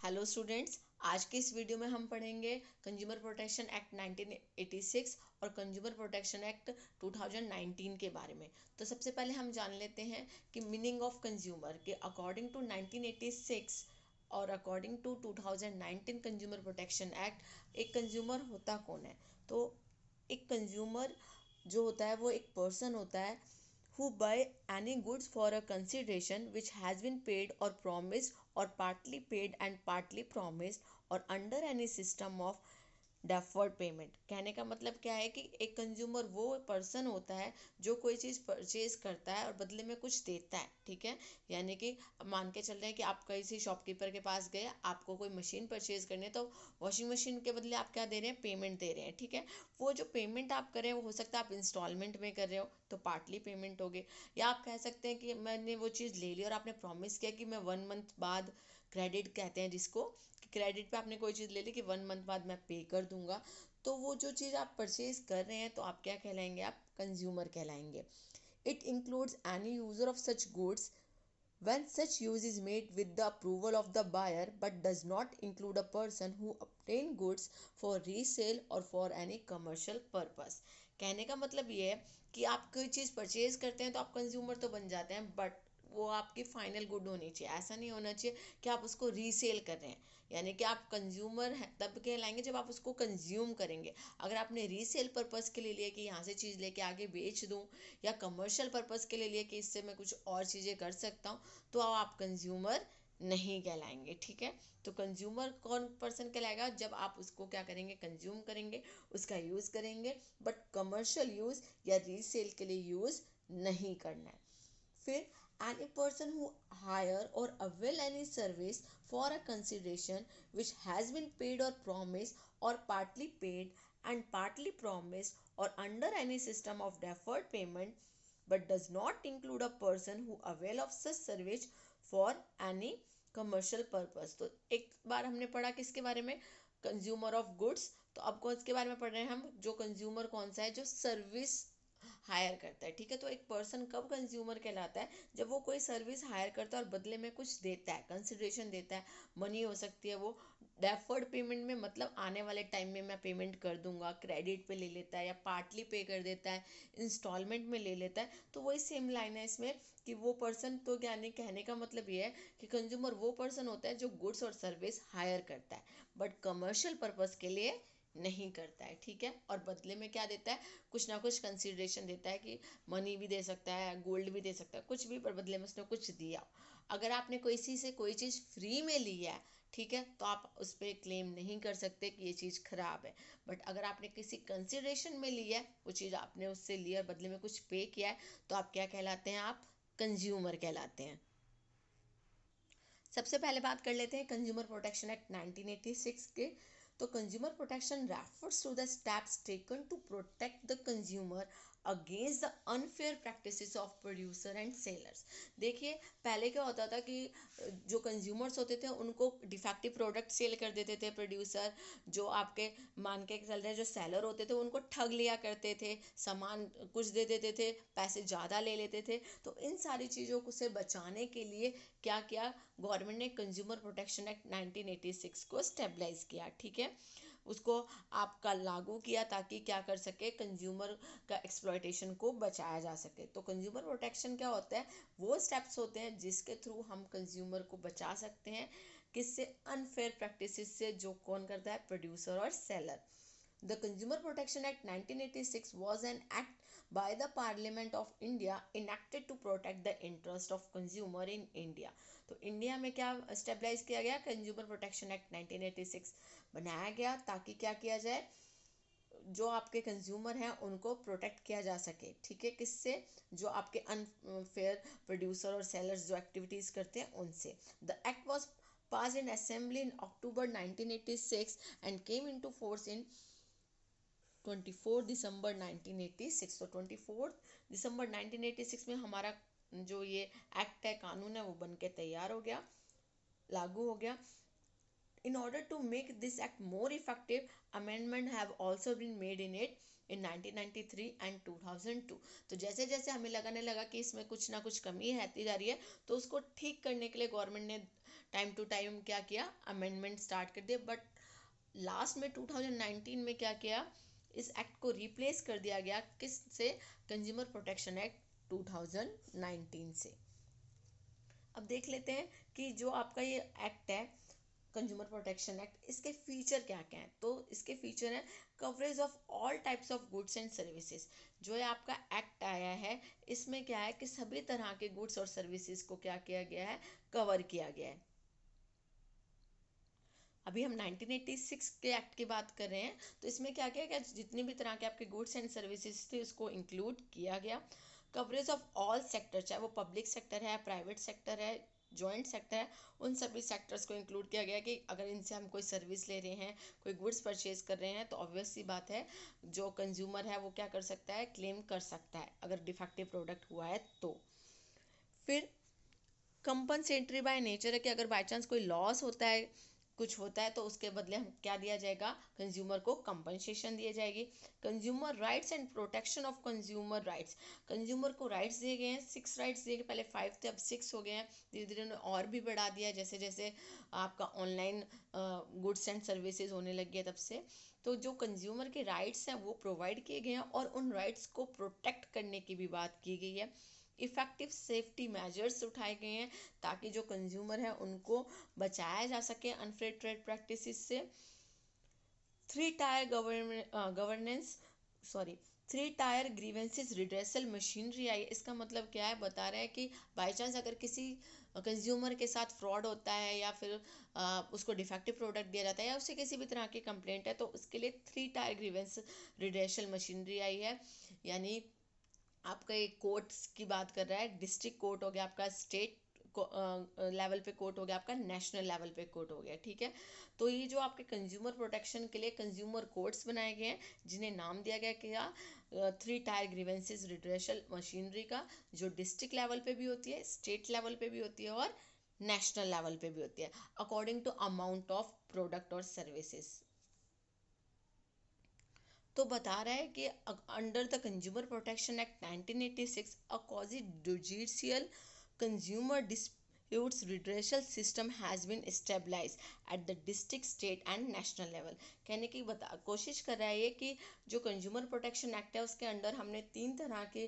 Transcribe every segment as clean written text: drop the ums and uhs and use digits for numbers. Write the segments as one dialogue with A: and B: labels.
A: Hello students, आज के इस वीडियो में हम पढ़ेंगे कंज्यूमर प्रोटेक्शन एक्ट 1986 और कंज्यूमर प्रोटेक्शन एक्ट 2019 के बारे में। तो सबसे पहले हम जान लेते हैं कि मीनिंग ऑफ कंज्यूमर के अकॉर्डिंग टू 1986 और according to 2019 consumer protection act एक कंज्यूमर होता कौन है। तो एक कंज्यूमर जो होता है वो एक पर्सन होता है who buy any goods for a consideration which has been paid or promised or partly paid and partly promised or under any system of deferred payment. कहने का मतलब क्या है कि एक कंज्यूमर वो पर्सन होता है जो कोई चीज़ परचेज करता है और बदले में कुछ देता है। ठीक है, यानी कि मान के चल रहे हैं कि आप किसी शॉपकीपर के पास गए, आपको कोई मशीन परचेज करनी है, तो वॉशिंग मशीन के बदले आप क्या दे रहे हैं, पेमेंट दे रहे हैं। ठीक है, वो जो पेमेंट आप कर रहे हैं वो हो सकता है आप इंस्टॉलमेंट में कर रहे हो तो पार्टली पेमेंट हो गई, या आप कह सकते हैं कि मैंने वो चीज़ ले ली और आपने प्रॉमिस किया कि मैं 1 मंथ बाद, क्रेडिट कहते हैं जिसको, क्रेडिट पे आपने कोई चीज़ ले ली कि 1 मंथ बाद मैं पे कर दूंगा, तो वो जो चीज़ आप परचेज कर रहे हैं तो आप क्या कहलाएंगे, आप कंज्यूमर कहलाएंगे। It includes any user of such goods when such use is made with the approval of the buyer but does not include a person who obtain goods for resale or for any commercial purpose। कहने का मतलब ये है कि आप कोई चीज़ purchase करते हैं तो आप कंज्यूमर तो बन जाते हैं, बट वो आपकी फाइनल गुड होनी चाहिए। ऐसा नहीं होना चाहिए कि आप उसको रीसेल कर रहे हैं, यानी कि आप कंज्यूमर हैं तब कहलाएंगे जब आप उसको कंज्यूम करेंगे। अगर आपने रीसेल पर्पज़ के लिए लिया कि यहाँ से चीज़ लेके आगे बेच दूँ, या कमर्शियल पर्पज़ के लिए लिया कि इससे मैं कुछ और चीज़ें कर सकता हूँ, तो आप कंज्यूमर नहीं कहलाएंगे। ठीक है, तो कंज्यूमर कौन पर्सन कहलाएगा, जब आप उसको क्या करेंगे, कंज्यूम करेंगे, उसका यूज़ करेंगे, बट कमर्शियल यूज़ या रीसेल के लिए यूज़ नहीं करना है। फिर any person who hire or avail any service for a consideration which has been paid or promised or partly paid and partly promised or under any system of deferred payment but does not include a person who avail of such service for any commercial purpose। तो एक बार हमने पढ़ा किसके बारे में, consumer of goods. तो अब कौन इसके बारे में पढ़ रहे हैं हम, जो कंज्यूमर कौन सा है, जो सर्विस हायर करता है। ठीक है, तो एक पर्सन कब कंज्यूमर कहलाता है, जब वो कोई सर्विस हायर करता है और बदले में कुछ देता है, कंसिडरेशन देता है, मनी हो सकती है वो, डेफर्ड पेमेंट में मतलब आने वाले टाइम में मैं पेमेंट कर दूंगा, क्रेडिट पे ले लेता है या पार्टली पे कर देता है, इंस्टॉलमेंट में ले लेता है, तो वही सेम लाइन है इसमें कि वो पर्सन, तो यानी कहने का मतलब ये है कि कंज्यूमर वो पर्सन होता है जो गुड्स और सर्विस हायर करता है बट कमर्शियल पर्पज़ के लिए नहीं करता है। ठीक है, और बदले में क्या देता है, कुछ ना कुछ कंसिडरेशन देता है कि मनी भी दे सकता है, गोल्ड भी दे सकता है, कुछ भी, पर बदले में उसने कुछ दिया। अगर आपने किसी से कोई चीज़ फ्री में ली है, ठीक है, तो आप उस पर क्लेम नहीं कर सकते कि ये चीज़ खराब है। बट अगर आपने किसी कंसिडरेशन में ली है, वो चीज़ आपने उससे ली और बदले में कुछ पे किया है, तो आप क्या कहलाते हैं, आप कंज्यूमर कहलाते हैं। सबसे पहले बात कर लेते हैं कंज्यूमर प्रोटेक्शन एक्ट 1986 के। तो consumer protection refers to the steps taken to protect the consumer against the unfair practices of producer and sellers. देखिए, पहले क्या होता था कि जो कंज्यूमर्स होते थे उनको डिफेक्टिव प्रोडक्ट सेल कर देते थे प्रोड्यूसर, जो आपके मान के चल रहे जो सेलर होते थे उनको ठग लिया करते थे, सामान कुछ दे देते थे, पैसे ज़्यादा ले लेते थे। तो इन सारी चीज़ों को से बचाने के लिए क्या किया, गवर्नमेंट ने कंज्यूमर प्रोटेक्शन एक्ट 1986 को स्टेबलाइज किया। ठीक है, उसको आपका लागू किया ताकि क्या कर सके, कंज्यूमर का एक्सप्लॉयटेशन को बचाया जा सके। तो कंज्यूमर प्रोटेक्शन क्या होता है, वो स्टेप्स होते हैं जिसके थ्रू हम कंज्यूमर को बचा सकते हैं, किससे, अनफेयर प्रैक्टिसेस से, जो कौन करता है, प्रोड्यूसर और seller. The Consumer Protection Act 1986 was an act by the Parliament of India enacted to protect the interest of consumer in India। तो इंडिया में क्या स्टेबलाइज किया गया, कंज्यूमर प्रोटेक्शन एक्ट 1986 बनाया गया ताकि क्या किया जाए, जो आपके कंज्यूमर हैं उनको प्रोटेक्ट किया जा सके। ठीक है, किससे, जो आपके अनफेयर प्रोड्यूसर और सेलर्स जो एक्टिविटीज़ करते हैं उनसे। The act was passed in assembly in October 1986 and came into force in 24 दिसंबर 1986। तो 24 दिसंबर 1986 में हमारा जो ये एक्ट है, कानून है, वो बन के तैयार हो गया, लागू हो गया। In order to make this act more effective, amendment have also been made in it in 1993 and 2002। तो जैसे जैसे हमें लगाने लगा कि इसमें कुछ ना कुछ कमी रहती जा रही है, तो उसको ठीक करने के लिए गवर्नमेंट ने टाइम टू टाइम क्या किया, अमेंडमेंट स्टार्ट कर दिए, बट लास्ट में 2019 में क्या किया, इस एक्ट को रिप्लेस कर दिया गया किस से, कंज्यूमर प्रोटेक्शन एक्ट 2019 से। अब देख लेते हैं कि जो आपका ये एक्ट है कंज्यूमर प्रोटेक्शन एक्ट, इसके फीचर क्या क्या हैं। तो इसके फीचर हैं coverage of all types of goods and services. जो ये आपका एक्ट आया है इसमें क्या है कि सभी तरह के गुड्स और सर्विसेज को क्या किया गया है, कवर किया गया है। अभी हम 1986 के एक्ट की बात कर रहे हैं, तो इसमें क्या किया गया, जितनी भी तरह के आपके गुड्स एंड सर्विसेज थे उसको इंक्लूड किया गया। कवरेज ऑफ ऑल सेक्टर, चाहे वो पब्लिक सेक्टर है, प्राइवेट सेक्टर है, जॉइंट सेक्टर है, उन सभी सेक्टर्स को इंक्लूड किया गया कि अगर इनसे हम कोई सर्विस ले रहे हैं, कोई गुड्स परचेज कर रहे हैं, तो ऑब्वियस सी बात है जो कंज्यूमर है वो क्या कर सकता है, क्लेम कर सकता है अगर डिफेक्टिव प्रोडक्ट हुआ है तो। फिर कंपनसेटरी बाय नेचर है कि अगर बाई चांस कोई लॉस होता है, कुछ होता है, तो उसके बदले हम क्या दिया जाएगा, कंज्यूमर को कंपनसेशन दिया जाएगी। Consumer rights and protection of consumer rights, consumer को राइट्स दिए गए हैं, 6 राइट्स दिए गए, पहले 5 थे अब 6 हो गए हैं, धीरे धीरे उन्होंने और भी बढ़ा दिया जैसे जैसे आपका ऑनलाइन गुड्स एंड सर्विसेज होने लग गए तब से। तो जो कंज्यूमर के राइट्स हैं वो प्रोवाइड किए गए हैं और उन राइट्स को प्रोटेक्ट करने की भी बात की गई है। इफ़ेक्टिव सेफ्टी मेजर्स उठाए गए हैं ताकि जो कंज्यूमर है उनको बचाया जा सके अनफेयर ट्रेड प्रैक्टिसेस से। 3 टायर ग्रीवेंसेस रिड्रेसल मशीनरी आई। इसका मतलब क्या है, बता रहे हैं कि बाई चांस अगर किसी कंज्यूमर के साथ फ्रॉड होता है या फिर उसको डिफेक्टिव प्रोडक्ट दिया जाता है या उससे किसी भी तरह की कंप्लेंट है, तो उसके लिए 3 टायर ग्रीवेंस रिड्रेसल मशीनरी आई है। यानी आपका एक कोर्ट्स की बात कर रहा है, डिस्ट्रिक्ट कोर्ट हो गया आपका, स्टेट लेवल पे कोर्ट हो गया आपका, नेशनल लेवल पे कोर्ट हो गया, ठीक है। तो ये जो आपके कंज्यूमर प्रोटेक्शन के लिए कंज्यूमर कोर्ट्स बनाए गए हैं जिन्हें नाम दिया गया क्या, 3 टायर ग्रीवेंसेस रिड्रेसल मशीनरी का, जो डिस्ट्रिक्ट लेवल पे भी होती है, स्टेट लेवल पे भी होती है और नेशनल लेवल पे भी होती है according to amount of product और सर्विसेज। तो बता रहा है कि under the consumer protection act 1986 a quasi judicial consumer disputes redressal system has been established at the district, state and national level. कहने की कोशिश कर रहा है ये कि जो कंज्यूमर प्रोटेक्शन एक्ट है उसके अंडर हमने 3 तरह की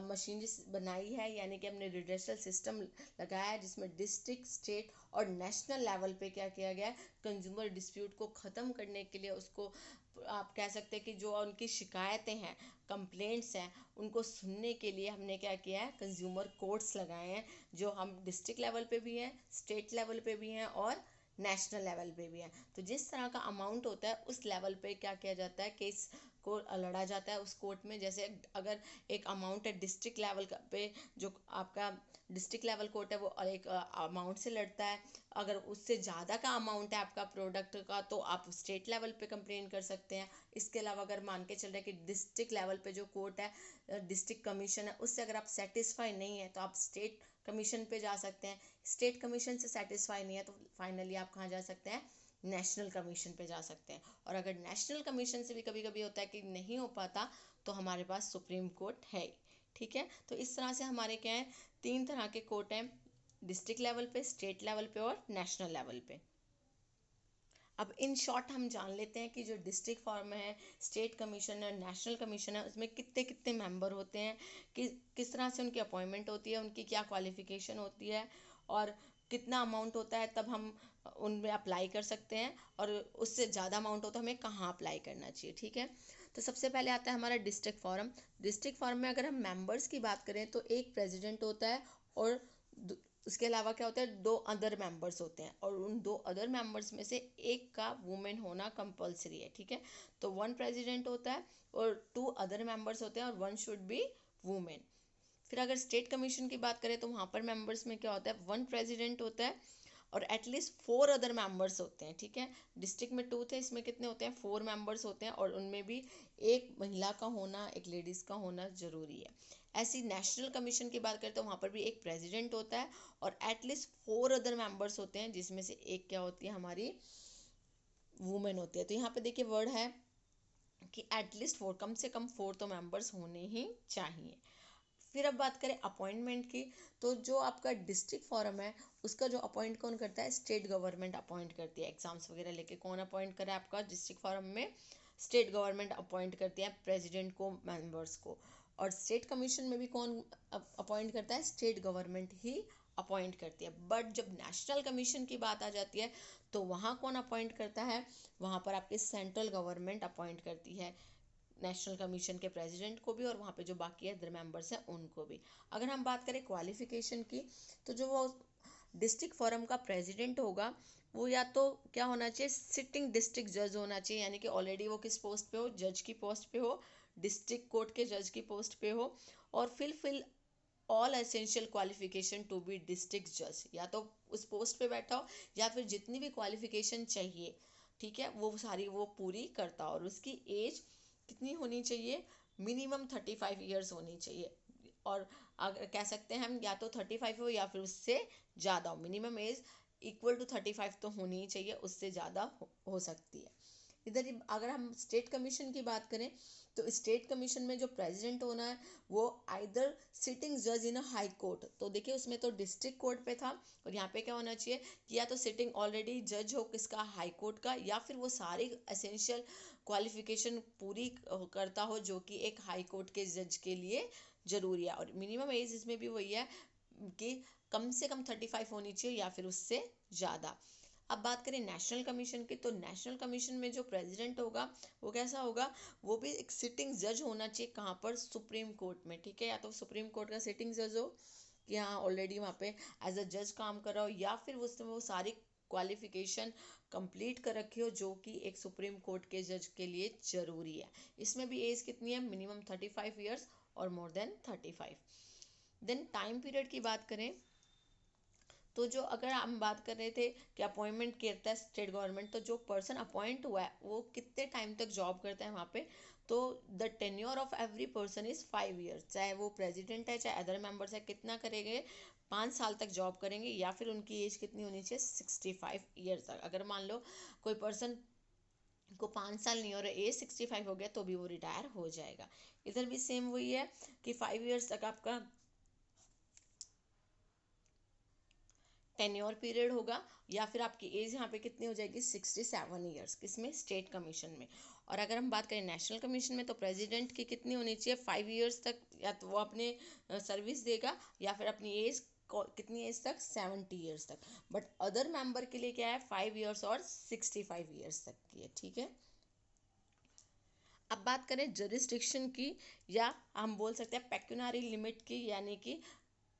A: मशीनरी बनाई है, यानी कि हमने रिड्रेसल सिस्टम लगाया है जिसमें डिस्ट्रिक्ट, स्टेट और नेशनल लेवल पे क्या किया गया है, कंज्यूमर डिस्प्यूट को ख़त्म करने के लिए, उसको आप कह सकते हैं कि जो उनकी शिकायतें हैं, कंप्लेंट्स हैं, उनको सुनने के लिए हमने क्या किया है, कंज्यूमर कोर्ट्स लगाए हैं जो हम डिस्ट्रिक्ट लेवल पे भी हैं, स्टेट लेवल पे भी हैं और नेशनल लेवल पे भी हैं। तो जिस तरह का अमाउंट होता है उस लेवल पे क्या किया जाता है, केस को लड़ा जाता है उस कोर्ट में। जैसे अगर एक अमाउंट है डिस्ट्रिक्ट लेवल पे, जो आपका डिस्ट्रिक्ट लेवल कोर्ट है वो एक अमाउंट से लड़ता है, अगर उससे ज़्यादा का अमाउंट है आपका प्रोडक्ट का तो आप स्टेट लेवल पे कंप्लेन कर सकते हैं। इसके अलावा अगर मान के चल रहे हैं कि डिस्ट्रिक्ट लेवल पे जो कोर्ट है, डिस्ट्रिक्ट कमीशन है, उससे अगर आप सेटिस्फाई नहीं है तो आप स्टेट कमीशन पे जा सकते हैं। स्टेट कमीशन से सेटिस्फाई नहीं है तो फाइनली आप कहाँ जा सकते हैं, नेशनल कमीशन पे जा सकते हैं। और अगर नेशनल कमीशन से भी कभी कभी होता है कि नहीं हो पाता तो हमारे पास सुप्रीम कोर्ट है, ठीक है। तो इस तरह से हमारे क्या है, 3 तरह के कोर्ट हैं, डिस्ट्रिक्ट लेवल पे, स्टेट लेवल पे और नेशनल लेवल पे। अब इन शॉर्ट हम जान लेते हैं कि जो डिस्ट्रिक्ट फॉर्म है, स्टेट कमीशन है, नेशनल कमीशन है, उसमें कितने कितने मेंबर होते हैं, कि किस तरह से उनकी अपॉइंटमेंट होती है, उनकी क्या क्वालिफिकेशन होती है और कितना अमाउंट होता है तब हम उनमें अप्लाई कर सकते हैं, और उससे ज़्यादा अमाउंट हो तो हमें कहाँ अप्लाई करना चाहिए, ठीक है। तो सबसे पहले आता है हमारा डिस्ट्रिक्ट फॉरम। डिस्ट्रिक्ट फॉरम में अगर हम मेंबर्स की बात करें तो एक प्रेसिडेंट होता है और उसके अलावा क्या होता है, 2 अदर मेंबर्स होते हैं, और उन 2 अदर मेंबर्स में से एक का वुमेन होना कंपलसरी है, ठीक है। तो 1 प्रेसिडेंट होता है और 2 अदर मेंबर्स होते हैं और 1 शुड बी वुमेन। फिर अगर स्टेट कमीशन की बात करें तो वहाँ पर मेंबर्स में क्या होता है, 1 प्रेसिडेंट होता है और एटलीस्ट 4 अदर मेंबर्स होते हैं, ठीक है। डिस्ट्रिक्ट में 2 थे, इसमें कितने होते हैं, 4 मेंबर्स होते हैं और उनमें भी एक महिला का होना, एक लेडीज़ का होना ज़रूरी है। ऐसी नेशनल कमीशन की बात करें तो वहाँ पर भी एक प्रेसिडेंट होता है और एटलीस्ट 4 अदर मेंबर्स होते हैं जिसमें से एक क्या होती है, हमारी वुमेन होती है। तो यहाँ पे देखिए वर्ड है कि एटलीस्ट 4, कम से कम 4 तो मेंबर्स होने ही चाहिए। फिर अब बात करें अपॉइंटमेंट की, तो जो आपका डिस्ट्रिक्ट फोरम है उसका जो अपॉइंट कौन करता है, स्टेट गवर्नमेंट अपॉइंट करती है। एग्जाम्स वगैरह लेके कौन अपॉइंट करे आपका डिस्ट्रिक्ट फोरम में, स्टेट गवर्नमेंट अपॉइंट करती है प्रेसिडेंट को, मेंबर्स को। और स्टेट कमीशन में भी कौन अपॉइंट करता है, स्टेट गवर्नमेंट ही अपॉइंट करती है। बट जब नेशनल कमीशन की बात आ जाती है तो वहाँ कौन अपॉइंट करता है, वहाँ पर आपकी सेंट्रल गवर्नमेंट अपॉइंट करती है नेशनल कमीशन के प्रेसिडेंट को भी, और वहाँ पे जो बाकी अदर मेंबर्स हैं उनको भी। अगर हम बात करें क्वालिफिकेशन की, तो जो वो डिस्ट्रिक्ट फोरम का प्रेसिडेंट होगा वो या तो क्या होना चाहिए, सिटिंग डिस्ट्रिक्ट जज होना चाहिए, यानी कि ऑलरेडी वो किस पोस्ट पे हो, जज की पोस्ट पे हो, डिस्ट्रिक्ट कोर्ट के जज की पोस्ट पे हो, और fill all essential qualification to be district जज, या तो उस पोस्ट पे बैठा हो या फिर जितनी भी क्वालिफिकेशन चाहिए, ठीक है, वो सारी वो पूरी करता हो। और उसकी एज कितनी होनी चाहिए, मिनिमम 35 ईयर्स होनी चाहिए। और अगर कह सकते हैं हम या तो 35 हो या फिर उससे ज़्यादा हो, मिनिमम एज इक्वल टू 35 तो होनी ही चाहिए, उससे ज़्यादा हो सकती है। इधर अगर हम स्टेट कमीशन की बात करें तो स्टेट कमीशन में जो प्रेसिडेंट होना है वो आइदर सिटिंग जज इन अ हाई कोर्ट, तो देखिए उसमें तो डिस्ट्रिक्ट कोर्ट पे था, और यहाँ पे क्या होना चाहिए कि या तो सिटिंग ऑलरेडी जज हो किसका, हाई कोर्ट का, या फिर वो सारी एसेंशियल क्वालिफिकेशन पूरी करता हो जो कि एक हाई कोर्ट के जज के लिए जरूरी है। और मिनिमम एज इसमें भी वही है कि कम से कम 35 होनी चाहिए या फिर उससे ज़्यादा। अब बात करें नेशनल कमीशन की, तो नेशनल कमीशन में जो प्रेसिडेंट होगा वो कैसा होगा, वो भी एक सिटिंग जज होना चाहिए, कहाँ पर, सुप्रीम कोर्ट में, ठीक है, या तो सुप्रीम कोर्ट का सिटिंग जज हो कि हाँ ऑलरेडी वहाँ पे एज अ जज काम कर रहा हो, या फिर उसमें वो सारी क्वालिफिकेशन कंप्लीट कर रखी हो जो कि एक सुप्रीम कोर्ट के जज के लिए ज़रूरी है। इसमें भी एज कितनी है, मिनिमम 35 ईयर्स और more than 35। Then time period की बात करें तो जो अगर हम बात कर रहे थे कि अपॉइंटमेंट करता है स्टेट गवर्नमेंट, तो जो पर्सन अपॉइंट हुआ है वो कितने टाइम तक जॉब करता है वहाँ पे, तो the tenure of every person is 5 years, चाहे वो प्रेसिडेंट है चाहे अदर मेंबर्स है, कितना करेंगे, 5 साल तक जॉब करेंगे, या फिर उनकी एज कितनी होनी चाहिए, 65 ईयर्स तक। अगर मान लो कोई पर्सन को 5 साल नहीं हो रहा, एज 65 हो गया, तो भी वो रिटायर हो जाएगा। इधर भी सेम वही है कि 5 ईयर्स तक आपका टेन्योर पीरियड होगा, या फिर आपकी एज यहाँ पे कितनी हो जाएगी, 67 ईयर्स, किसमें, स्टेट कमीशन में। और अगर हम बात करें नेशनल कमीशन में, तो प्रेसिडेंट की कितनी होनी चाहिए, 5 ईयर्स तक, या तो वो अपने सर्विस देगा, या फिर अपनी एज कितनी एज तक, 70 ईयर्स तक। बट अदर मेंबर के लिए क्या है, 5 ईयर्स और 65 ईयर्स तक की है, ठीक है। अब बात करें जरिस्डिक्शन की, या हम बोल सकते हैं पेक्यूनरी लिमिट की, यानी कि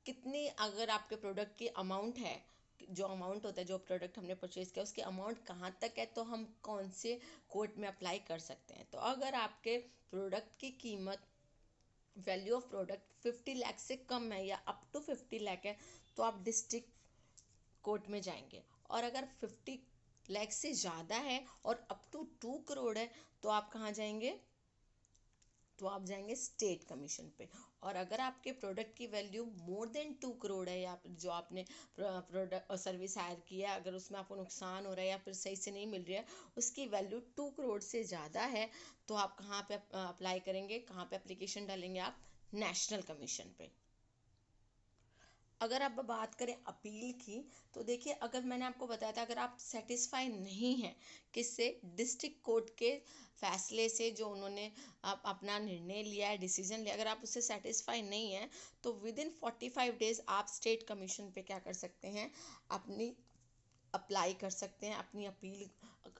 A: कितनी अगर आपके प्रोडक्ट की अमाउंट है, जो अमाउंट होता है जो प्रोडक्ट हमने परचेज किया उसकी अमाउंट कहाँ तक है, तो हम कौन से कोर्ट में अप्लाई कर सकते हैं। तो अगर आपके प्रोडक्ट की कीमत, वैल्यू ऑफ प्रोडक्ट 50 लाख से कम है या अप टू 50 लाख है, तो आप डिस्ट्रिक्ट कोर्ट में जाएंगे। और अगर 50 लाख से ज़्यादा है और अप टू 2 करोड़ है, तो आप कहाँ जाएंगे, तो आप जाएंगे स्टेट कमीशन पे। और अगर आपके प्रोडक्ट की वैल्यू मोर देन 2 करोड़ है, या जो आपने प्रोडक्ट सर्विस हायर किया है, अगर उसमें आपको नुकसान हो रहा है या फिर सही से नहीं मिल रही है, उसकी वैल्यू 2 करोड़ से ज़्यादा है, तो आप कहाँ पे अप्लाई करेंगे, कहाँ पे एप्लीकेशन डालेंगे, आप नेशनल कमीशन पे। अगर आप बात करें अपील की, तो देखिए अगर मैंने आपको बताया था, अगर आप सेटिस्फाई नहीं हैं किससे, डिस्ट्रिक्ट कोर्ट के फैसले से, जो उन्होंने आप अपना निर्णय लिया है, डिसीजन लिया, अगर आप उससे सेटिस्फाई नहीं हैं, तो विद इन 45 डेज आप स्टेट कमीशन पे क्या कर सकते हैं, अपनी अप्लाई कर सकते हैं, अपनी अपील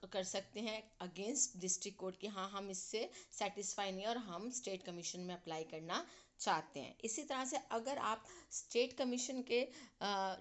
A: कर सकते हैं अगेंस्ट डिस्ट्रिक्ट कोर्ट की, हाँ हम इससे सेटिस्फाई नहीं और हम स्टेट कमीशन में अप्लाई करना चाहते हैं। इसी तरह से अगर आप स्टेट कमीशन के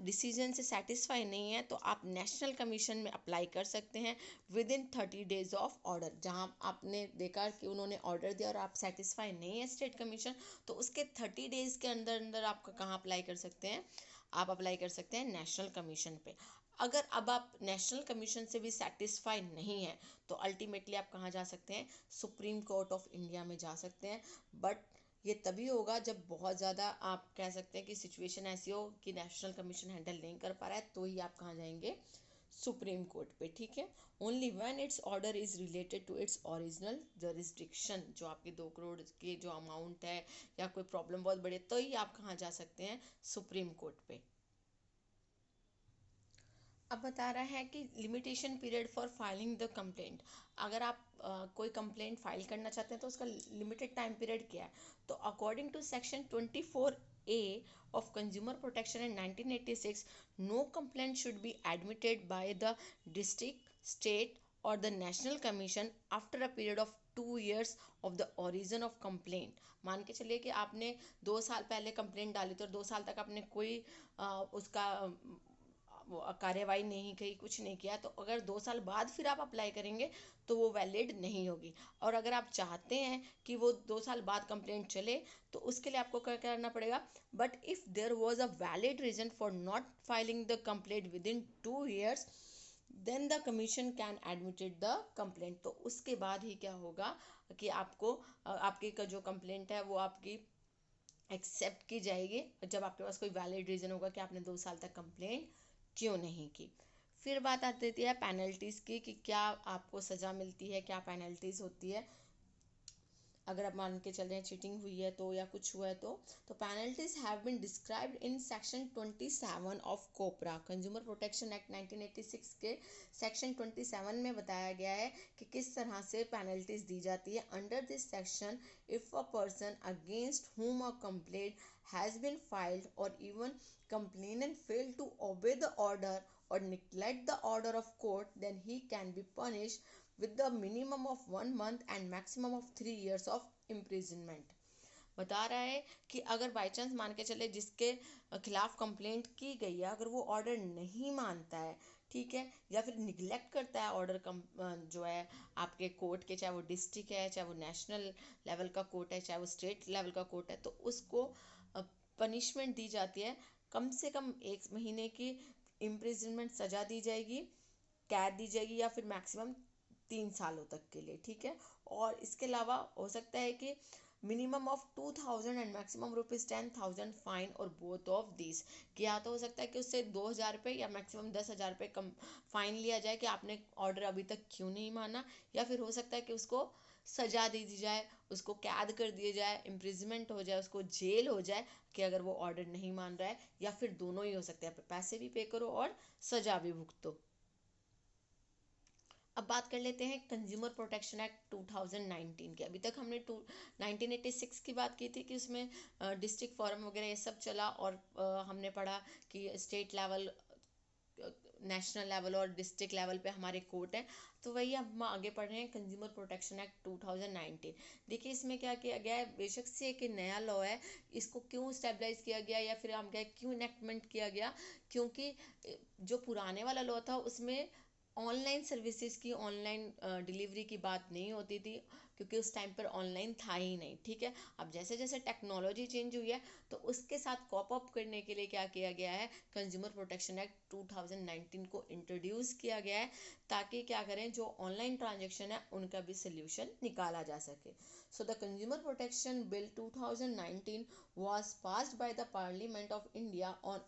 A: डिसीजन से सेटिस्फाई नहीं है, तो आप नेशनल कमीशन में अप्लाई कर सकते हैं with in 30 days of order. जहां आपने देखा कि उन्होंने ऑर्डर दिया और आप सेटिस्फाई नहीं है स्टेट कमीशन, तो उसके 30 डेज के अंदर अंदर आप कहाँ अप्लाई कर सकते हैं, आप अप्लाई कर सकते हैं नेशनल कमीशन पे। अगर अब आप नेशनल कमीशन से भी सेटिस्फाई नहीं है, तो अल्टीमेटली आप कहाँ जा सकते हैं, सुप्रीम कोर्ट ऑफ इंडिया में जा सकते हैं। बट ये तभी होगा जब बहुत ज़्यादा आप कह सकते हैं कि सिचुएशन ऐसी हो कि नेशनल कमीशन हैंडल नहीं कर पा रहा है, तो ही आप कहाँ जाएंगे, सुप्रीम कोर्ट पे, ठीक है। Only when its order is related to its original jurisdiction, जो आपके 2 करोड़ के जो अमाउंट है या कोई प्रॉब्लम बहुत बड़ी है, तो ही आप कहाँ जा सकते हैं, सुप्रीम कोर्ट पे। अब बता रहा है कि limitation period for filing the complaint. अगर आप कोई कंप्लेंट फाइल करना चाहते हैं तो उसका लिमिटेड टाइम पीरियड क्या है। तो according to section 24A of Consumer Protection in 1986, no complaint should be admitted by the district, state or the national commission after a period of 2 years of the origin of complaint। मान के चलिए कि आपने 2 साल पहले complaint डाली थी और 2 साल तक आपने कोई उसका कार्यवाही नहीं की, कुछ नहीं किया, तो अगर 2 साल बाद फिर आप अप्लाई करेंगे तो वो वैलिड नहीं होगी। और अगर आप चाहते हैं कि वो 2 साल बाद कंप्लेंट चले तो उसके लिए आपको क्या करना पड़ेगा, but if there was a valid reason for not filing the complaint within 2 years then the commission can admitted the complaint. तो उसके बाद ही क्या होगा कि आपको आपकी का जो कंप्लेंट है वो आपकी एक्सेप्ट की जाएगी, जब आपके पास कोई वैलिड रीज़न होगा कि आपने 2 साल तक कंप्लेंट क्यों नहीं की। फिर बात आती है पेनल्टीज़ की कि क्या आपको सज़ा मिलती है, क्या पेनल्टीज़ होती है अगर आप मान के चल रहे हैं चीटिंग हुई है तो, या कुछ हुआ है तो penalties have been described in section 27 of COPRA, consumer protection act 1986 के सेक्शन 27 में बताया गया है कि किस तरह से पेनल्टीज दी जाती है। Under this section, if a person against whom a complaint has been filed or even complainant failed to obey the order or neglect the order of court, then he can be punished with the minimum of 1 month and maximum of 3 years of imprisonment। बता रहा है कि अगर by chance मान के चले जिसके खिलाफ कंप्लेंट की गई है, अगर वो ऑर्डर नहीं मानता है, ठीक है, या फिर निगलेक्ट करता है ऑर्डर जो है आपके कोर्ट के, चाहे वो डिस्ट्रिक्ट है, चाहे वो नेशनल लेवल का कोर्ट है, चाहे वो स्टेट लेवल का कोर्ट है, तो उसको पनिशमेंट दी जाती है, कम से कम 1 महीने की इम्प्रिजनमेंट सजा दी जाएगी, कैद दी जाएगी, या फिर मैक्सिमम 3 सालों तक के लिए, ठीक है। और इसके अलावा हो सकता है कि minimum of 2000 and maximum ₹10,000 fine और बोथ ऑफ दिस, कि या तो हो सकता है कि उससे 2000 रुपये या मैक्सिमम 10,000 रुपये कम फाइन लिया जाए कि आपने ऑर्डर अभी तक क्यों नहीं माना, या फिर हो सकता है कि उसको सजा दे दी जाए, उसको कैद कर दिया जाए, इम्प्रिजमेंट हो जाए, उसको जेल हो जाए कि अगर वो ऑर्डर नहीं मान रहा है, या फिर दोनों ही हो सकते हैं, पैसे भी पे करो और सजा भी भुगतो। अब बात कर लेते हैं कंज्यूमर प्रोटेक्शन एक्ट 2019 की। अभी तक हमने 1986 की बात की थी कि उसमें डिस्ट्रिक्ट फॉरम वगैरह ये सब चला, और हमने पढ़ा कि स्टेट लेवल, नेशनल लेवल और डिस्ट्रिक्ट लेवल पे हमारे कोर्ट हैं। तो वही अब हम आगे पढ़ रहे हैं कंज्यूमर प्रोटेक्शन एक्ट 2019। देखिए इसमें क्या किया गया है, बेशक से एक नया लॉ है, इसको क्यों स्टेबलाइज किया गया या फिर हम क्या क्यों इनेक्टमेंट किया गया, क्योंकि जो पुराने वाला लॉ था उसमें ऑनलाइन सर्विसेज की, ऑनलाइन डिलीवरी की बात नहीं होती थी, क्योंकि उस टाइम पर ऑनलाइन था ही नहीं, ठीक है। अब जैसे जैसे टेक्नोलॉजी चेंज हुई है तो उसके साथ कॉप अप करने के लिए क्या किया गया है, कंज्यूमर प्रोटेक्शन एक्ट 2019 को इंट्रोड्यूस किया गया है, ताकि क्या करें, जो ऑनलाइन ट्रांजेक्शन है उनका भी सोल्यूशन निकाला जा सके। So the consumer protection bill 2019 was passed by the Parliament of India on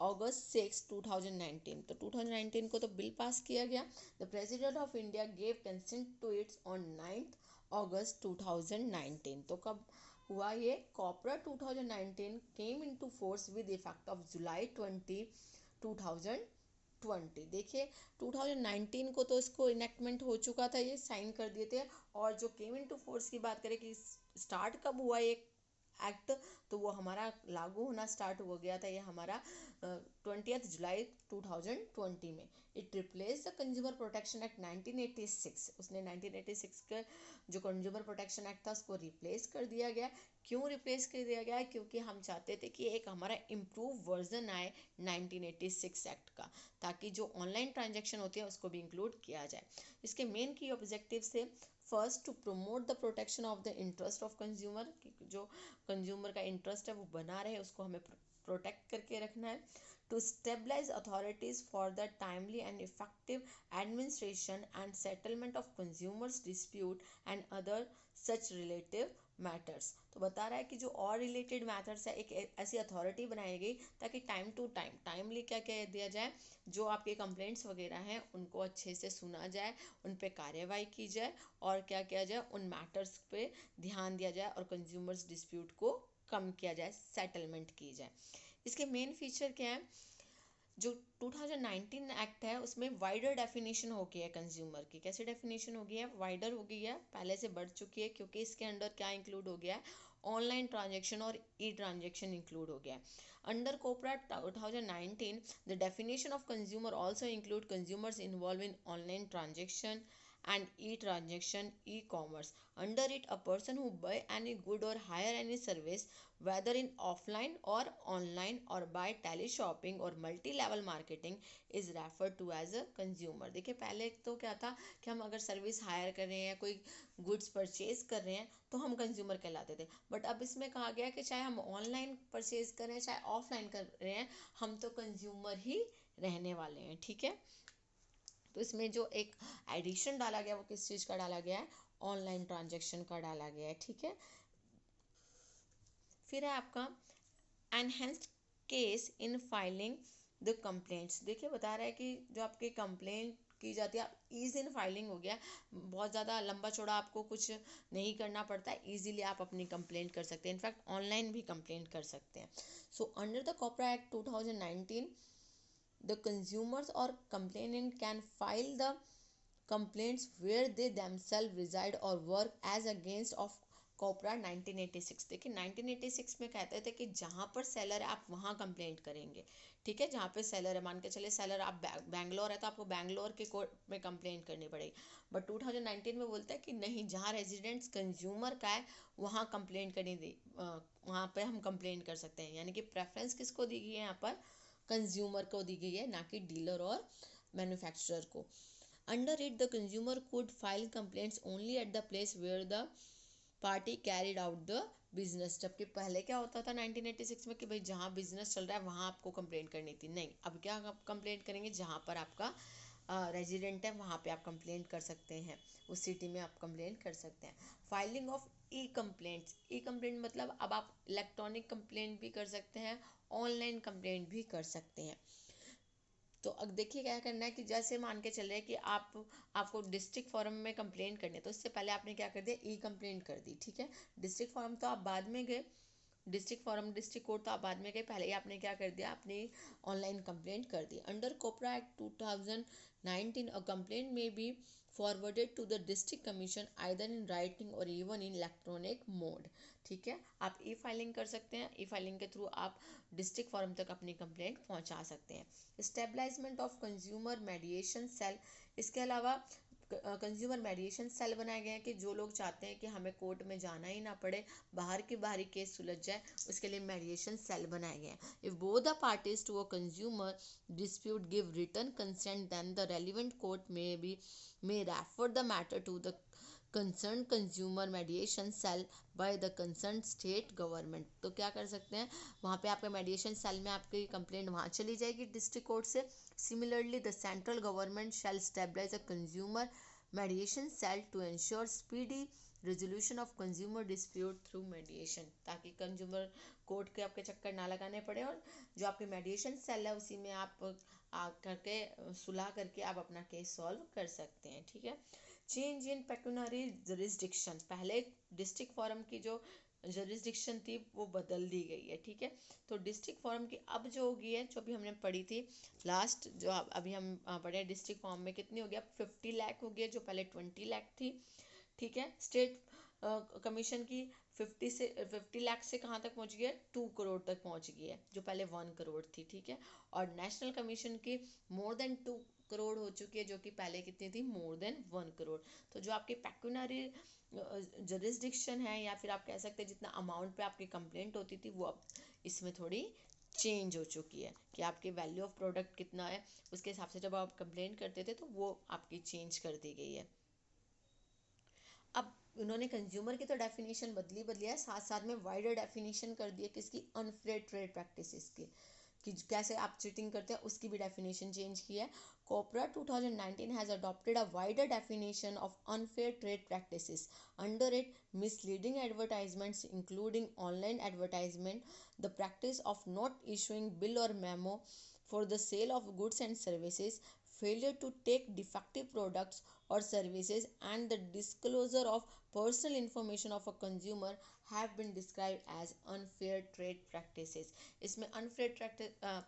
A: August 6, 2019। तो 2019 को तो बिल पास किया गया। The president of India gave consent to its on 9 August 2019। तो कब हुआ ये, COPRA 2019 came into force with effect of July 2020। देखिए 2019 को तो इसको इनेक्टमेंट हो चुका था, ये साइन कर दिए थे, और जो केम इनटू फोर्स की बात करें कि स्टार्ट कब हुआ ये एक्ट, तो वो हमारा लागू होना स्टार्ट हो गया था ये हमारा 20 जुलाई 2020 में। It replace the consumer protection act 1986। उसने 1986 का जो कंज्यूमर प्रोटेक्शन एक्ट था उसको रिप्लेस कर दिया गया। क्यों रिप्लेस कर दिया गया, क्योंकि हम चाहते थे कि एक हमारा इम्प्रूव वर्जन आए 1986 एक्ट का, ताकि जो ऑनलाइन ट्रांजेक्शन होती है उसको भी इंक्लूड किया जाए। इसके मेन की ऑब्जेक्टिव से, first to promote the protection of the interest of consumer, जो कंज्यूमर का इंटरेस्ट है वो बना रहे, उसको हमें प्रोटेक्ट करके रखना है। to stabilize authorities for the timely and effective administration and settlement of consumers dispute and other such relative matters. तो बता रहा है कि जो और रिलेटेड मैथड्स है, एक ऐसी अथॉरिटी बनाई गई ताकि टाइम टू टाइम टाइमली क्या कह दिया जाए, जो आपके कंप्लेंट्स वगैरह हैं उनको अच्छे से सुना जाए, उन पे कार्यवाही की जाए और क्या किया जाए, उन मैटर्स पे ध्यान दिया जाए और कंज्यूमर्स डिस्प्यूट को कम किया जाए, सेटलमेंट की जाए। इसके मेन फीचर क्या है, जो 2019 एक्ट है उसमें वाइडर डेफिनेशन हो गई है कंज्यूमर की। कैसे डेफिनेशन हो गई है, वाइडर हो गई है, पहले से बढ़ चुकी है, क्योंकि इसके अंडर क्या इंक्लूड हो गया है, ऑनलाइन ट्रांजेक्शन और ई ट्रांजेक्शन इंक्लूड हो गया है। Under COPRA 2019 the definition of consumer also include consumers involve in online transaction and e-transaction, e-commerce. Under it, a person who buy any good or hire any service, whether in offline or online or by tele-shopping or multi-level marketing, is referred to as a consumer। देखिए पहले तो क्या था कि हम अगर service higher कर रहे हैं, कोई गुड्स परचेज कर रहे हैं तो हम कंज्यूमर कहलाते थे, बट अब इसमें कहा गया कि चाहे हम ऑनलाइन परचेज कर रहे हैं चाहे ऑफलाइन कर रहे हैं, हम तो कंज्यूमर ही रहने वाले हैं। ठीक है, तो इसमें जो एक एडिशन डाला गया वो किस चीज़ का डाला गया है, ऑनलाइन ट्रांजैक्शन का डाला गया है। ठीक है, फिर है आपका enhanced case in filing the complaints. देखिए बता रहा है कि जो आपकी कंप्लेंट की जाती है, ईज इन फाइलिंग हो गया, बहुत ज़्यादा लंबा चौड़ा आपको कुछ नहीं करना पड़ता है, ईजिली आप अपनी कंप्लेंट कर सकते हैं, इनफैक्ट ऑनलाइन भी कंप्लेंट कर सकते हैं। So under the COPRA act 2019 the consumers or complainant can file the complaints where they themselves reside or work as against of कॉपरा 1986। देखिए 1986 में कहते थे कि जहाँ पर सेलर है आप वहाँ कंप्लेंट करेंगे। ठीक है, जहाँ पे सेलर है, मान के चले सेलर आप बैंगलोर है तो आपको बैंगलोर के कोर्ट में कंप्लेंट करनी पड़ेगी, बट 2019 में बोलता है कि नहीं, जहाँ रेजिडेंट्स कंज्यूमर का है वहाँ कंप्लेंट करनी दी, वहाँ पे हम कंप्लेंट कर सकते हैं। यानी कि प्रेफरेंस किसको दी गई है यहाँ पर, कंज्यूमर को दी गई है, ना कि डीलर और मैन्युफैक्चरर को। Under it the consumer could file complaints only at the place where the party carried out the business. जबकि पहले क्या होता था 1986 में कि भाई जहाँ बिजनेस चल रहा है वहाँ आपको कंप्लेंट करनी थी, नहीं, अब क्या कंप्लेंट करेंगे, जहाँ पर आपका रेजिडेंट है वहाँ पे आप कंप्लेंट कर सकते हैं, उस सिटी में आप कंप्लेंट कर सकते हैं। Filing of E complaints, E complaint मतलब अब आप इलेक्ट्रॉनिक कंप्लेंट भी कर सकते हैं, ऑनलाइन कंप्लेंट भी कर सकते हैं। तो अब देखिए क्या करना है कि जैसे मान के चल रहे हैं कि आपको डिस्ट्रिक्ट फॉरम में कंप्लेंट करनी है, तो इससे पहले आपने क्या कर दिया, ई कंप्लेंट कर दी। ठीक है, डिस्ट्रिक्ट फॉरम तो आप बाद में गए, डिस्ट्रिक्ट फॉरम डिस्ट्रिक्ट कोर्ट तो आप बाद में गए, पहले ही आपने क्या कर दिया, अपनी ऑनलाइन कंप्लेंट कर दी। Under COPRA act 2019 a complaint में be forwarded to the district commission either in writing or even in electronic mode. ठीक है, आप ई फाइलिंग कर सकते हैं, ई फाइलिंग के थ्रू आप डिस्ट्रिक्ट फॉरम तक अपनी कंप्लेंट पहुंचा सकते हैं। Establishment of consumer mediation cell, इसके अलावा कंज्यूमर मेडिएशन सेल बनाए गए हैं कि जो लोग चाहते हैं कि हमें कोर्ट में जाना ही ना पड़े, बाहर की बाहरी केस सुलझ जाए, उसके लिए मेडिएशन सेल बनाए गए हैं। If both the parties to a consumer dispute give written consent then the relevant court may refer the matter to the concerned consumer mediation cell by the concerned state government। तो क्या कर सकते हैं, वहाँ पे आपका मेडिएशन सेल में आपकी कंप्लेंट वहाँ चली जाएगी डिस्ट्रिक्ट कोर्ट से। Similarly the central government shall establish a consumer mediation cell to ensure speedy resolution of consumer dispute through mediation, ताकि कंज्यूमर कोर्ट के आपके चक्कर ना लगाने पड़े और जो आपके मेडिएशन सेल है उसी में आप करके सुलह करके आप अपना केस सॉल्व कर सकते हैं। ठीक है, चेंज इन पेक्यूनरी जुरिस्डिक्शन, पहले डिस्ट्रिक्ट फॉरम की जो जुरिस्डिक्शन थी वो बदल दी गई है। ठीक है, तो डिस्ट्रिक्ट फॉरम की अब जो होगी है, जो भी हमने पढ़ी थी लास्ट, जो अभी हम पढ़े डिस्ट्रिक्ट फॉरम में कितनी हो गया, 50 लाख हो गया, जो पहले 20 लाख थी। ठीक है, स्टेट कमीशन की 50 लाख से कहाँ तक पहुँच गया, 2 करोड़ तक पहुँच गई है, जो पहले 1 करोड़ थी। ठीक है, और नेशनल कमीशन की मोर देन 2 करोड़ हो चुकी है, जो कि पहले कितनी थी, मोर देन 1 करोड़। तो जो आपकी पेक्यूनरी जुरिस्डिक्शन है, या फिर आप कह सकते हैं जितना अमाउंट पे आपकी कंप्लेंट होती थी, वो अब इसमें थोड़ी चेंज हो चुकी है कि आपकी वैल्यू ऑफ प्रोडक्ट कितना है, उसके हिसाब से जब आप कंप्लेंट करते थे तो वो आपकी चेंज कर दी गई है। अब उन्होंने कंज्यूमर की तो डेफिनेशन बदली है, साथ साथ में वाइडर डेफिनेशन कर दी है किसकी, अनफेयर ट्रेड प्रैक्टिसेस की। कि कैसे आप चीटिंग करते हैं उसकी भी डेफिनेशन चेंज की है। COPRA 2019 has adopted a wider definition of unfair trade practices. Under it, misleading advertisements, including online advertisement, the practice of not issuing bill or memo for the sale of goods and services, failure to take defective products or services, and the disclosure of personal information of a consumer have been described as unfair trade practices. इसमें unfair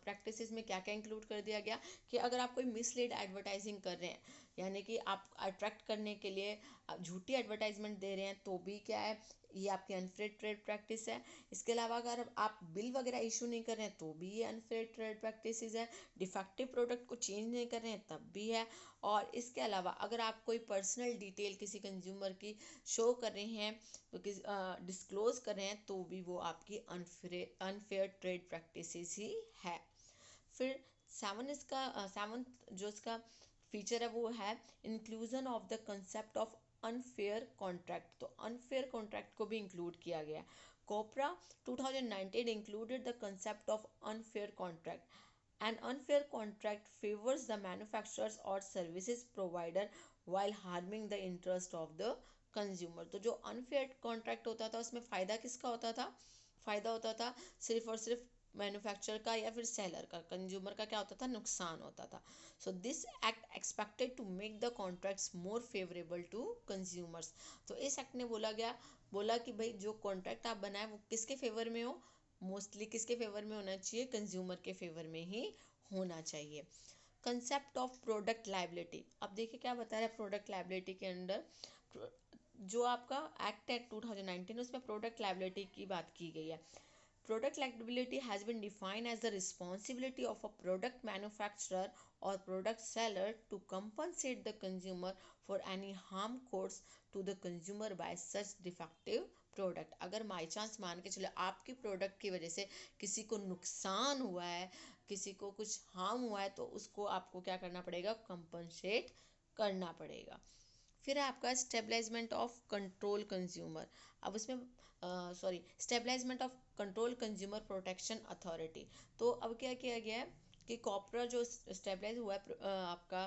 A: practices में क्या क्या include कर दिया गया कि अगर आप कोई मिसलीड एडवर्टाइजिंग कर रहे हैं, यानी कि आप अट्रैक्ट करने के लिए आप झूठी एडवर्टाइजमेंट दे रहे हैं, तो भी क्या है, ये आपकी अनफेयर ट्रेड प्रैक्टिस है। इसके अलावा अगर आप बिल वगैरह इशू नहीं कर रहे हैं तो भी ये अनफेयर ट्रेड प्रैक्टिस है। डिफेक्टिव प्रोडक्ट को चेंज नहीं कर रहे हैं तब भी है। और इसके अलावा अगर आप कोई पर्सनल डिटेल किसी कंज्यूमर की शो कर रहे हैं, तो डिस्क्लोज कर रहे हैं, तो भी वो आपकी अनफेयर ट्रेड प्रैक्टिसेस ही है। फिर सेवन्थ जो इसका फीचर है वो है inclusion of the concept of unfair contract. तो अनफेयर कॉन्ट्रैक्ट को भी इंक्लूड किया गया। कोपरा 2019 included the concept of unfair contract. An unfair contract favors the manufacturers or services provider while harming the interest of the consumer. तो जो unfair contract होता था उसमें फ़ायदा किसका होता था? फ़ायदा होता था सिर्फ और सिर्फ मैन्युफैक्चरर का या फिर सेलर का। कंज्यूमर का क्या होता था? नुकसान होता था। So this act expected to make the contracts more favourable to consumers. तो इस एक्ट ने बोला कि भाई जो कॉन्ट्रैक्ट आप बनाए वो किसके फेवर में हो? मोस्टली किसके फेवर में होना चाहिए? कंज्यूमर के फेवर में ही होना चाहिए। कंसेप्ट ऑफ प्रोडक्ट लाइबिलिटी, अब देखिए क्या बता रहा है प्रोडक्ट लाइबिलिटी के अंदर। जो आपका एक्ट है 2019 उसमें प्रोडक्ट लाइबिलिटी की बात की गई है। Product liability has been defined as the responsibility of a product manufacturer or product seller to compensate the consumer for any harm caused to the consumer by such defective product. अगर by chance मान के चले आपकी product की वजह से किसी को नुकसान हुआ है, किसी को कुछ हार्म हुआ है, तो उसको आपको क्या करना पड़ेगा? कंपनसेट करना पड़ेगा। फिर है आपका स्टेबलाइजमेंट ऑफ कंट्रोल कंज्यूमर। अब उसमें establishment of control consumer protection authority. तो अब क्या किया गया है कि कॉपरा जो स्टेबलाइज हुआ है आपका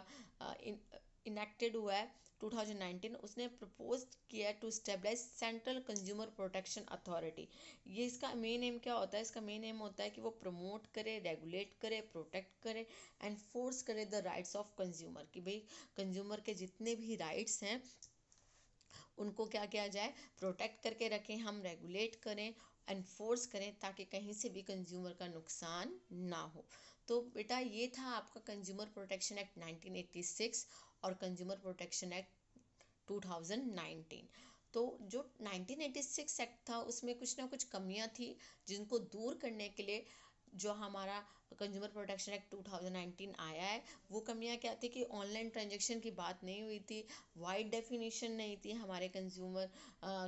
A: इनेक्टेड हुआ है 2019, उसने प्रपोज किया है to establish central consumer protection authority. ये इसका मेन एम क्या होता है? इसका मेन एम होता है कि वो प्रमोट करे, रेगुलेट करे, प्रोटेक्ट करे एंड फोर्स करे द राइट्स ऑफ कंज्यूमर, कि भाई कंज्यूमर के जितने भी राइट्स हैं उनको क्या किया जाए? प्रोटेक्ट करके रखें, हम रेगुलेट करें, एनफोर्स करें, ताकि कहीं से भी कंज्यूमर का नुकसान ना हो। तो बेटा ये था आपका कंज्यूमर प्रोटेक्शन एक्ट 1986 और कंज्यूमर प्रोटेक्शन एक्ट 2019। तो जो 1986 एक्ट था उसमें कुछ ना कुछ कमियां थी, जिनको दूर करने के लिए जो हमारा कंज्यूमर प्रोटेक्शन एक्ट 2019 आया है, वो कमियां क्या थी कि ऑनलाइन ट्रांजैक्शन की बात नहीं हुई थी, वाइड डेफिनेशन नहीं थी हमारे कंज्यूमर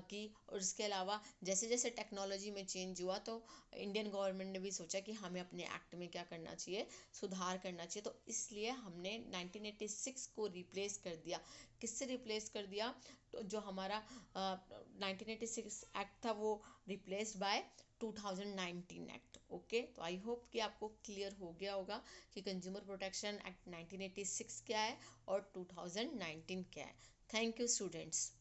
A: की। और इसके अलावा जैसे जैसे टेक्नोलॉजी में चेंज हुआ, तो इंडियन गवर्नमेंट ने भी सोचा कि हमें अपने एक्ट में क्या करना चाहिए? सुधार करना चाहिए। तो इसलिए हमने 1986 को रिप्लेस कर दिया। किससे रिप्लेस कर दिया? तो जो हमारा 1986 एक्ट था वो रिप्लेस्ड बाय 2019 एक्ट। ओके, तो आई होप कि आपको क्लियर हो गया होगा कि कंज्यूमर प्रोटेक्शन एक्ट 1986 क्या है और 2019 क्या है। Thank you students.